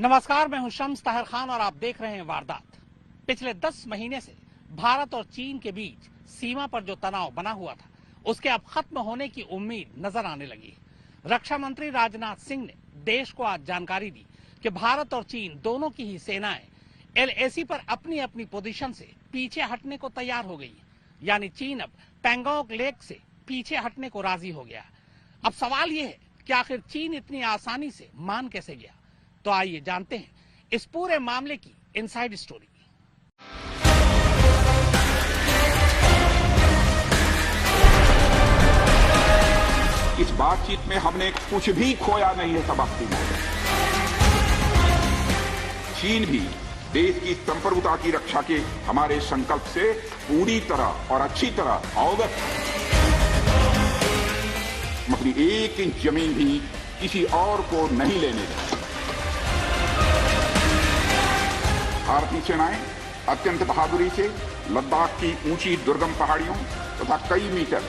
नमस्कार, मैं हूं शम्स ताहिर खान और आप देख रहे हैं वारदात। पिछले 10 महीने से भारत और चीन के बीच सीमा पर जो तनाव बना हुआ था, उसके अब खत्म होने की उम्मीद नजर आने लगी है। रक्षा मंत्री राजनाथ सिंह ने देश को आज जानकारी दी कि भारत और चीन दोनों की ही सेनाएं LAC पर अपनी अपनी पोजीशन से पीछे हटने को तैयार हो गई। यानी चीन अब पैंगोंग लेक से पीछे हटने को राजी हो गया। अब सवाल यह है कि आखिर चीन इतनी आसानी से मान कैसे गया। तो आइए जानते हैं इस पूरे मामले की इनसाइड स्टोरी। इस बातचीत में हमने कुछ भी खोया नहीं है सभापति महोदय। चीन भी देश की संप्रभुता की रक्षा के हमारे संकल्प से पूरी तरह और अच्छी तरह अवगत है। अपनी 1 इंच जमीन भी किसी और को नहीं लेने दें। भारतीय सेनाएं अत्यंत बहादुरी से लद्दाख की ऊंची दुर्गम पहाड़ियों तथा कई मीटर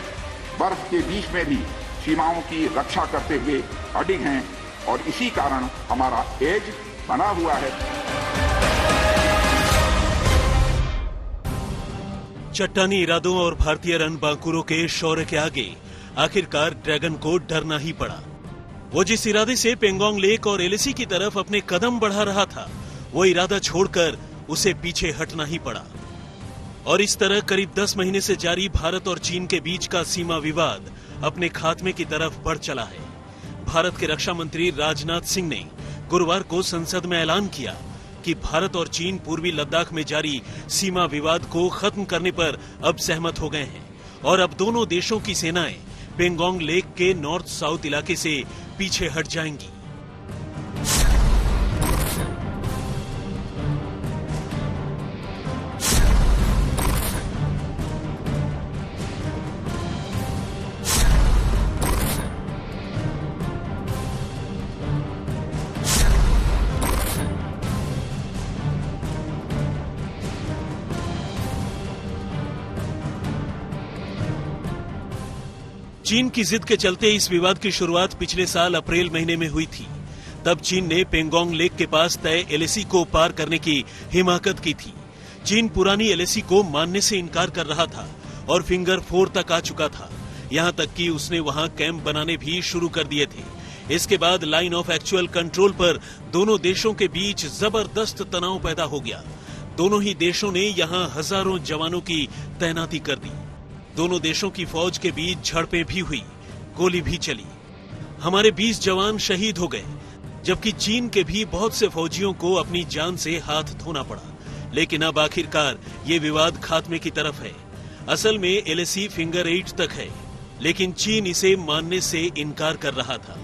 बर्फ के बीच में भी सीमाओं की रक्षा करते हुए अडिग हैं और इसी कारण हमारा एज बना हुआ है। चट्टानी इरादों और भारतीय रणबांकुरों के शौर्य के आगे आखिरकार ड्रैगन को डरना ही पड़ा। वो जिस इरादे से पेंगोंग लेक और LAC की तरफ अपने कदम बढ़ा रहा था, वो इरादा छोड़कर उसे पीछे हटना ही पड़ा। और इस तरह करीब 10 महीने से जारी भारत और चीन के बीच का सीमा विवाद अपने खात्मे की तरफ बढ़ चला है। भारत के रक्षा मंत्री राजनाथ सिंह ने गुरुवार को संसद में ऐलान किया कि भारत और चीन पूर्वी लद्दाख में जारी सीमा विवाद को खत्म करने पर अब सहमत हो गए हैं और अब दोनों देशों की सेनाएं पेंगोंग लेक के नॉर्थ साउथ इलाके से पीछे हट जाएंगी। चीन की जिद के चलते इस विवाद की शुरुआत पिछले साल अप्रैल महीने में हुई थी। तब चीन ने पेंगोंग लेक के पास तय LAC को पार करने की हिमाकत की थी। चीन पुरानी LAC को मानने से इनकार कर रहा था और फिंगर 4 तक आ चुका था। यहां तक कि उसने वहां कैंप बनाने भी शुरू कर दिए थे। इसके बाद लाइन ऑफ एक्चुअल कंट्रोल पर दोनों देशों के बीच जबरदस्त तनाव पैदा हो गया। दोनों ही देशों ने यहां हजारों जवानों की तैनाती कर दी। दोनों देशों की फौज के बीच झड़पें भी हुई, गोली भी चली। हमारे 20 जवान शहीद हो गए, जबकि चीन के भी बहुत से फौजियों को अपनी जान से हाथ धोना पड़ा। लेकिन अब आखिरकार ये विवाद खात्मे की तरफ है। असल में LAC फिंगर 8 तक है, लेकिन चीन इसे मानने से इनकार कर रहा था।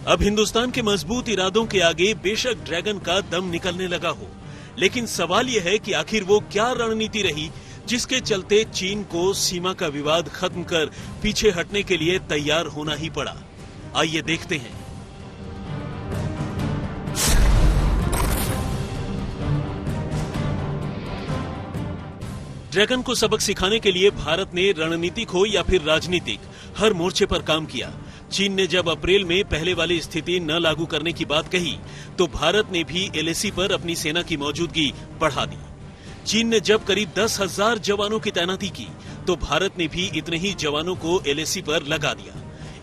अब हिंदुस्तान के मजबूत इरादों के आगे बेशक ड्रैगन का दम निकलने लगा हो, लेकिन सवाल यह है कि आखिर वो क्या रणनीति रही जिसके चलते चीन को सीमा का विवाद खत्म कर पीछे हटने के लिए तैयार होना ही पड़ा। आइए देखते हैं। ड्रैगन को सबक सिखाने के लिए भारत ने रणनीतिक हो या फिर राजनीतिक, हर मोर्चे पर काम किया। चीन ने जब अप्रैल में पहले वाली स्थिति न लागू करने की बात कही, तो भारत ने भी LAC पर अपनी सेना की मौजूदगी बढ़ा दी। चीन ने जब करीब 10,000 जवानों की तैनाती की, तो भारत ने भी इतने ही जवानों को LAC पर लगा दिया।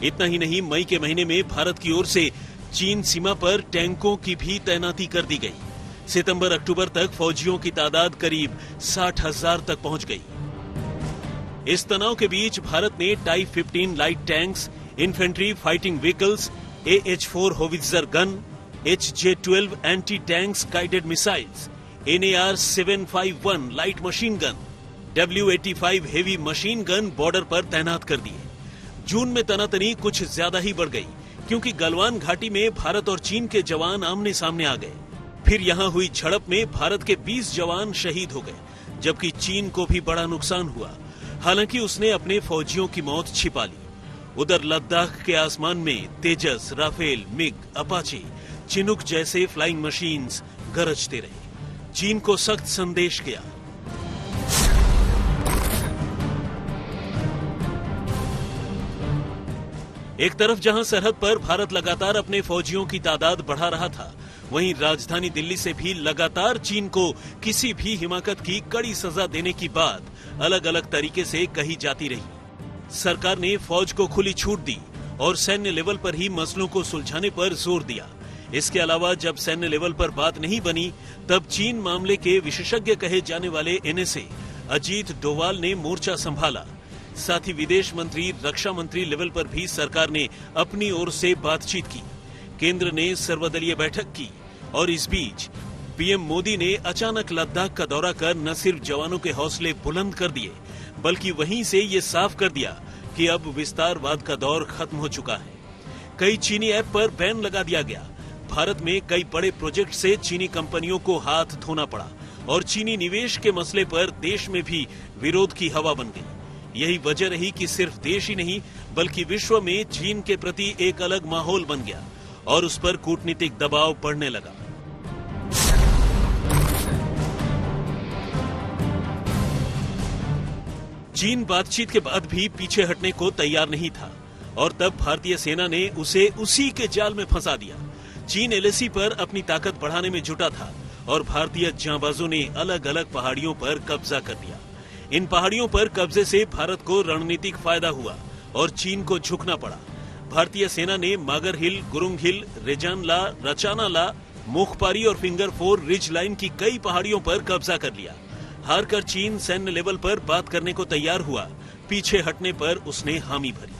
इतना ही नहीं, मई के महीने में भारत की ओर से चीन सीमा पर टैंकों की भी तैनाती कर दी गई। सितंबर अक्टूबर तक फौजियों की तादाद करीब 60,000 तक पहुंच गई। इस तनाव के बीच भारत ने type 15 light tanks, infantry fighting vehicles, AH-4 howitzer gun, HJ-12 anti tanks guided missiles, NAR-751 light machine gun, W-85 heavy machine gun border पर तैनात कर दिए। जून में तनातनी कुछ ज्यादा ही बढ़ गई, क्योंकि गलवान घाटी में भारत और चीन के जवान आमने सामने आ गए। फिर यहां हुई झड़प में भारत के 20 जवान शहीद हो गए, जबकि चीन को भी बड़ा नुकसान हुआ। हालांकि उसने अपने फौजियों की मौत छिपा ली। उधर लद्दाख के आसमान में तेजस, राफेल, मिग, अपाचे, चिनूक जैसे फ्लाइंग मशीन्स गरजते रहे। चीन को सख्त संदेश गया। एक तरफ जहां सरहद पर भारत लगातार अपने फौजियों की तादाद बढ़ा रहा था, वहीं राजधानी दिल्ली से भी लगातार चीन को किसी भी हिमाकत की कड़ी सजा देने की बात अलग अलग तरीके से कही जाती रही। सरकार ने फौज को खुली छूट दी और सैन्य लेवल पर ही मसलों को सुलझाने पर जोर दिया। इसके अलावा जब सैन्य लेवल पर बात नहीं बनी, तब चीन मामले के विशेषज्ञ कहे जाने वाले एनएसए अजीत डोवाल ने मोर्चा संभाला। साथ ही विदेश मंत्री, रक्षा मंत्री लेवल पर भी सरकार ने अपनी ओर से बातचीत की। केंद्र ने सर्वदलीय बैठक की और इस बीच पीएम मोदी ने अचानक लद्दाख का दौरा कर न सिर्फ जवानों के हौसले बुलंद कर दिए, बल्कि वहीं से ये साफ कर दिया कि अब विस्तारवाद का दौर खत्म हो चुका है। कई चीनी ऐप पर बैन लगा दिया गया। भारत में कई बड़े प्रोजेक्ट से चीनी कंपनियों को हाथ धोना पड़ा और चीनी निवेश के मसले पर देश में भी विरोध की हवा बन गई। यही वजह रही कि सिर्फ देश ही नहीं बल्कि विश्व में चीन के प्रति एक अलग माहौल बन गया और उस पर कूटनीतिक दबाव बढ़ने लगा। चीन बातचीत के बाद भी पीछे हटने को तैयार नहीं था और तब भारतीय सेना ने उसे उसी के जाल में फंसा दिया। चीन एलएसी पर अपनी ताकत बढ़ाने में जुटा था और भारतीय जांबाजों ने अलग अलग पहाड़ियों पर कब्जा कर लिया। इन पहाड़ियों पर कब्जे से भारत को रणनीतिक फायदा हुआ और चीन को झुकना पड़ा। भारतीय सेना ने मागर हिल, गुरुंग हिल, रेजानला, रचानाला, मोखपारी और फिंगर 4 रिज लाइन की कई पहाड़ियों पर कब्जा कर लिया। हारकर चीन सैन्य लेवल पर बात करने को तैयार हुआ। पीछे हटने पर उसने हामी भरी।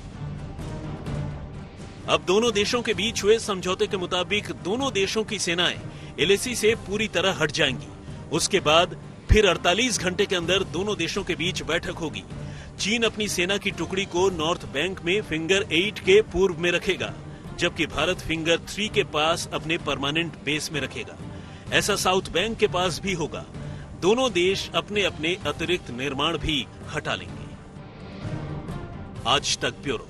अब दोनों देशों के बीच हुए समझौते के मुताबिक दोनों देशों की सेनाएं एलएसी से पूरी तरह हट जाएंगी। उसके बाद फिर 48 घंटे के अंदर दोनों देशों के बीच बैठक होगी। चीन अपनी सेना की टुकड़ी को नॉर्थ बैंक में फिंगर 8 के पूर्व में रखेगा, जबकि भारत फिंगर 3 के पास अपने परमानेंट बेस में रखेगा। ऐसा साउथ बैंक के पास भी होगा। दोनों देश अपने अपने अतिरिक्त निर्माण भी हटा लेंगे। आज तक ब्यूरो।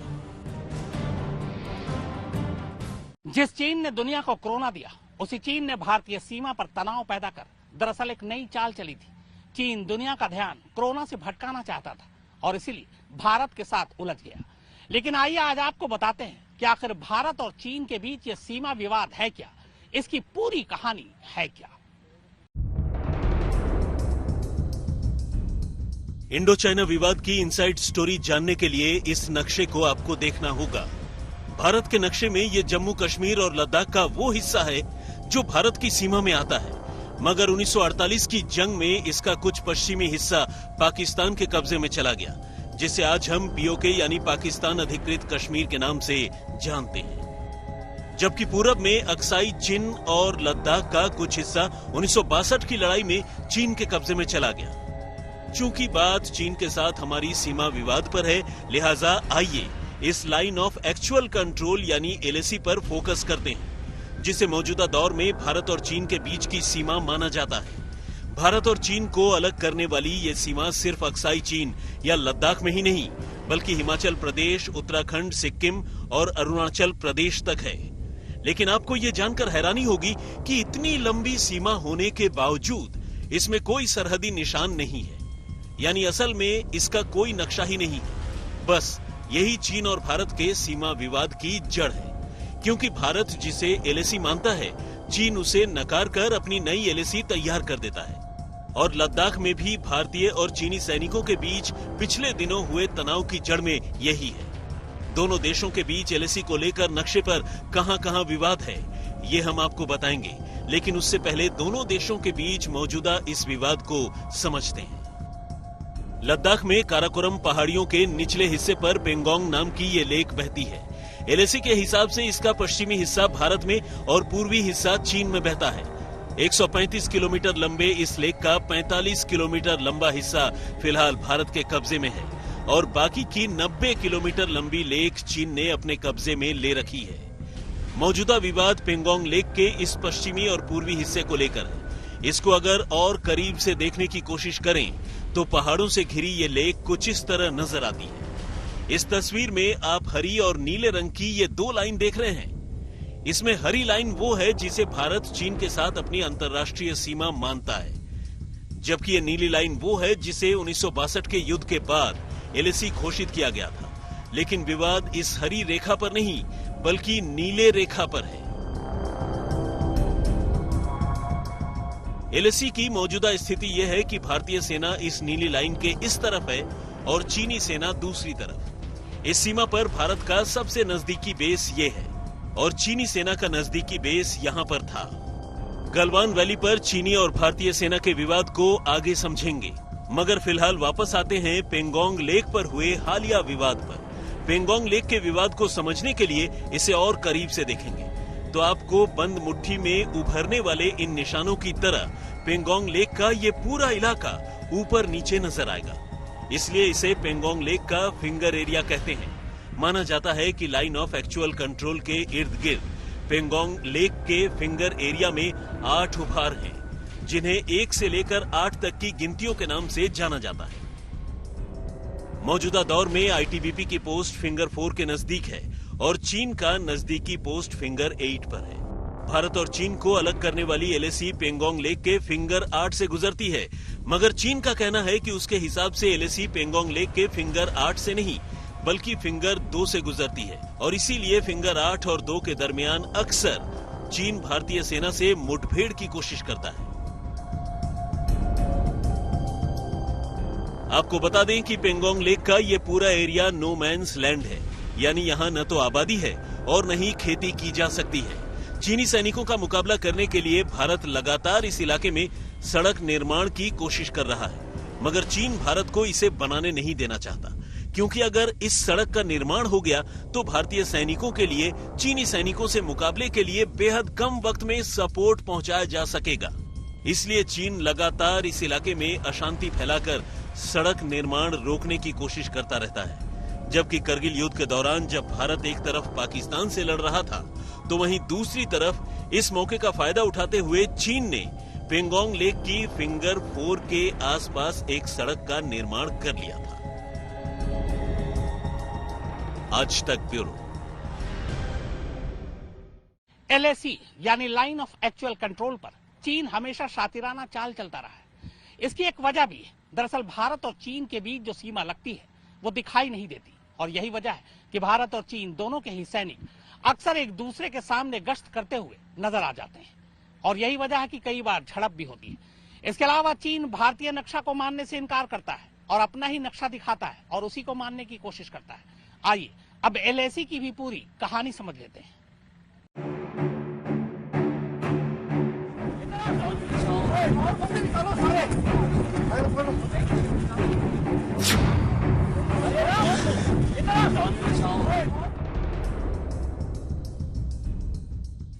जिस चीन ने दुनिया को कोरोना दिया, उसी चीन ने भारतीय सीमा पर तनाव पैदा कर दरअसल एक नई चाल चली थी। चीन दुनिया का ध्यान कोरोना से भटकाना चाहता था और इसीलिए भारत के साथ उलझ गया। लेकिन आइए आज आपको बताते हैं कि आखिर भारत और चीन के बीच ये सीमा विवाद है क्या, इसकी पूरी कहानी है क्या। इंडो चाइना विवाद की इनसाइड स्टोरी जानने के लिए इस नक्शे को आपको देखना होगा। भारत के नक्शे में ये जम्मू कश्मीर और लद्दाख का वो हिस्सा है जो भारत की सीमा में आता है, मगर 1948 की जंग में इसका कुछ पश्चिमी हिस्सा पाकिस्तान के कब्जे में चला गया, जिसे आज हम पीओके यानी पाकिस्तान अधिकृत कश्मीर के नाम से जानते हैं। जबकि पूरब में अक्साई चिन और लद्दाख का कुछ हिस्सा 1962 की लड़ाई में चीन के कब्जे में चला गया। चूंकि बात चीन के साथ हमारी सीमा विवाद पर है, लिहाजा आइए इस लाइन ऑफ एक्चुअल कंट्रोल यानी एलएसी पर फोकस करते हैं, जिसे मौजूदा दौर में भारत और चीन के बीच की सीमा माना जाता है। भारत और चीन को अलग करने वाली ये सीमा सिर्फ अक्साई चीन या लद्दाख में ही नहीं, बल्कि हिमाचल प्रदेश, उत्तराखंड, सिक्किम और अरुणाचल प्रदेश तक है। लेकिन आपको ये जानकर हैरानी होगी कि इतनी लंबी सीमा होने के बावजूद इसमें कोई सरहदी निशान नहीं है, यानी असल में इसका कोई नक्शा ही नहीं है। बस यही चीन और भारत के सीमा विवाद की जड़ है, क्योंकि भारत जिसे एलएसी मानता है, चीन उसे नकार कर अपनी नई एलएसी तैयार कर देता है। और लद्दाख में भी भारतीय और चीनी सैनिकों के बीच पिछले दिनों हुए तनाव की जड़ में यही है। दोनों देशों के बीच एलएसी को लेकर नक्शे पर कहां-कहां विवाद है, ये हम आपको बताएंगे। लेकिन उससे पहले दोनों देशों के बीच मौजूदा इस विवाद को समझते हैं। लद्दाख में काराकोरम पहाड़ियों के निचले हिस्से पर पेंगोंग नाम की ये लेक बहती है। एलएसी के हिसाब से इसका पश्चिमी हिस्सा भारत में और पूर्वी हिस्सा चीन में बहता है। 135 किलोमीटर लंबे इस लेक का 45 किलोमीटर लंबा हिस्सा फिलहाल भारत के कब्जे में है और बाकी की 90 किलोमीटर लंबी लेक चीन ने अपने कब्जे में ले रखी है। मौजूदा विवाद पेंगोंग लेक के इस पश्चिमी और पूर्वी हिस्से को लेकर है। इसको अगर और करीब से देखने की कोशिश करें तो पहाड़ों से घिरी ये लेक कुछ इस तरह नजर आती है। इस तस्वीर में आप हरी और नीले रंग की ये दो लाइन देख रहे हैं। इसमें हरी लाइन वो है जिसे भारत चीन के साथ अपनी अंतर्राष्ट्रीय सीमा मानता है, जबकि ये नीली लाइन वो है जिसे 1962 के युद्ध के बाद एलएसी घोषित किया गया था। लेकिन विवाद इस हरी रेखा पर नहीं बल्कि नीले रेखा पर है। एलएसी की मौजूदा स्थिति यह है कि भारतीय सेना इस नीली लाइन के इस तरफ है और चीनी सेना दूसरी तरफ। इस सीमा पर भारत का सबसे नजदीकी बेस ये है और चीनी सेना का नजदीकी बेस यहाँ पर था। गलवान वैली पर चीनी और भारतीय सेना के विवाद को आगे समझेंगे, मगर फिलहाल वापस आते हैं पेंगोंग लेक पर हुए हालिया विवाद पर। पेंगोंग लेक के विवाद को समझने के लिए इसे और करीब से देखेंगे तो आपको बंद मुट्ठी में उभरने वाले इन निशानों की तरह पेंगोंग लेक का ये पूरा इलाका ऊपर नीचे नजर आएगा। इसलिए इसे पेंगोंग लेक का फिंगर एरिया कहते हैं। माना जाता है कि लाइन ऑफ एक्चुअल कंट्रोल के इर्द गिर्द पेंगोंग लेक के फिंगर एरिया में 8 उभार हैं, जिन्हें 1 से लेकर 8 तक की गिनतियों के नाम से जाना जाता है। मौजूदा दौर में आईटीबीपी की पोस्ट फिंगर 4 के नजदीक है और चीन का नजदीकी पोस्ट फिंगर 8 पर है। भारत और चीन को अलग करने वाली एलएसी पेंगोंग लेक के फिंगर 8 से गुजरती है, मगर चीन का कहना है कि उसके हिसाब से एलएसी पेंगोंग लेक के फिंगर 8 से नहीं बल्कि फिंगर 2 से गुजरती है और इसीलिए फिंगर 8 और 2 के दरमियान अक्सर चीन भारतीय सेना से मुठभेड़ की कोशिश करता है। आपको बता दें कि पेंगोंग लेक का ये पूरा एरिया नो मैंस लैंड है, यानी यहाँ न तो आबादी है और न ही खेती की जा सकती है। चीनी सैनिकों का मुकाबला करने के लिए भारत लगातार इस इलाके में सड़क निर्माण की कोशिश कर रहा है, मगर चीन भारत को इसे बनाने नहीं देना चाहता, क्योंकि अगर इस सड़क का निर्माण हो गया तो भारतीय सैनिकों के लिए चीनी सैनिकों से मुकाबले के लिए बेहद कम वक्त में सपोर्ट पहुंचाया जा सकेगा। इसलिए चीन लगातार इस इलाके में अशांति फैलाकर सड़क निर्माण रोकने की कोशिश करता रहता है। जबकि करगिल युद्ध के दौरान जब भारत एक तरफ पाकिस्तान से लड़ रहा था तो वहीं दूसरी तरफ इस मौके का फायदा उठाते हुए चीन ने पेंगोंग लेक की फिंगर 4 के आसपास एक सड़क का निर्माण कर लिया था। आज तक ब्यूरो। एलएसी यानी लाइन ऑफ एक्चुअल कंट्रोल पर चीन हमेशा शातिराना चाल चलता रहा है। इसकी एक वजह भी है। दरअसल भारत और चीन के बीच जो सीमा लगती है वो दिखाई नहीं देती और यही वजह है कि भारत और चीन दोनों के ही सैनिक अक्सर एक दूसरे के सामने गश्त करते हुए नजर आ जाते हैं और यही वजह है कि कई बार झड़प भी होती है। इसके अलावा चीन भारतीय नक्शा को मानने से इनकार करता है और अपना ही नक्शा दिखाता है और उसी को मानने की कोशिश करता है। आइए अब एलएसी की भी पूरी कहानी समझ लेते हैं।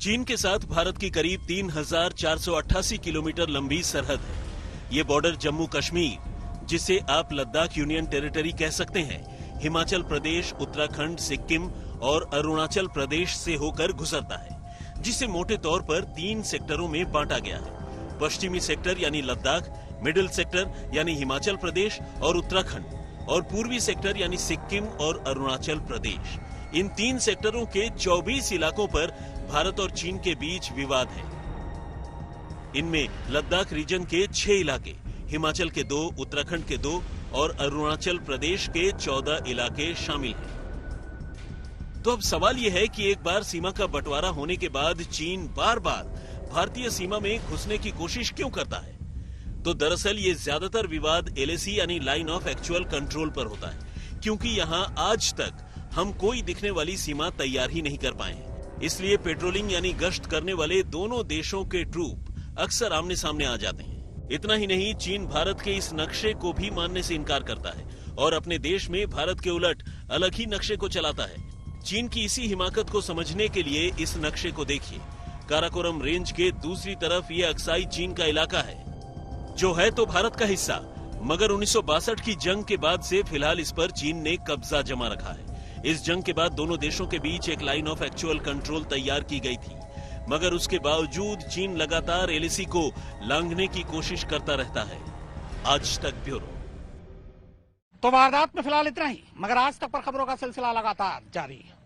चीन के साथ भारत की करीब 3,488 किलोमीटर लंबी सरहद है। ये बॉर्डर जम्मू कश्मीर, जिसे आप लद्दाख यूनियन टेरिटरी कह सकते हैं, हिमाचल प्रदेश, उत्तराखंड, सिक्किम और अरुणाचल प्रदेश से होकर गुजरता है, जिसे मोटे तौर पर 3 सेक्टरों में बांटा गया है। पश्चिमी सेक्टर यानी लद्दाख, मिडिल सेक्टर यानी हिमाचल प्रदेश और उत्तराखंड और पूर्वी सेक्टर यानी सिक्किम और अरुणाचल प्रदेश। इन 3 सेक्टरों के 24 इलाकों पर भारत और चीन के बीच विवाद है। इनमें लद्दाख रीजन के 6 इलाके, हिमाचल के 2, उत्तराखंड के 2 और अरुणाचल प्रदेश के 14 इलाके शामिल हैं। तो अब सवाल यह है कि एक बार सीमा का बंटवारा होने के बाद चीन बार बार भारतीय सीमा में घुसने की कोशिश क्यों करता है? तो दरअसल ये ज्यादातर विवाद एलएसी यानी लाइन ऑफ एक्चुअल कंट्रोल पर होता है, क्योंकि यहाँ आज तक हम कोई दिखने वाली सीमा तैयार ही नहीं कर पाए हैं। इसलिए पेट्रोलिंग यानी गश्त करने वाले दोनों देशों के ट्रूप अक्सर आमने सामने आ जाते हैं। इतना ही नहीं, चीन भारत के इस नक्शे को भी मानने से इनकार करता है और अपने देश में भारत के उलट अलग ही नक्शे को चलाता है। चीन की इसी हिमाकत को समझने के लिए इस नक्शे को देखिए। काराकोरम रेंज के दूसरी तरफ ये अक्साई चीन का इलाका है, जो है तो भारत का हिस्सा, मगर 1962 की जंग के बाद से फिलहाल इस पर चीन ने कब्जा जमा रखा है। इस जंग के बाद दोनों देशों के बीच एक लाइन ऑफ एक्चुअल कंट्रोल तैयार की गई थी, मगर उसके बावजूद चीन लगातार एलएसी को लांघने की कोशिश करता रहता है। आज तक ब्यूरो। तो वारदात में फिलहाल इतना ही, मगर आज तक पर खबरों का सिलसिला लगातार जारी है।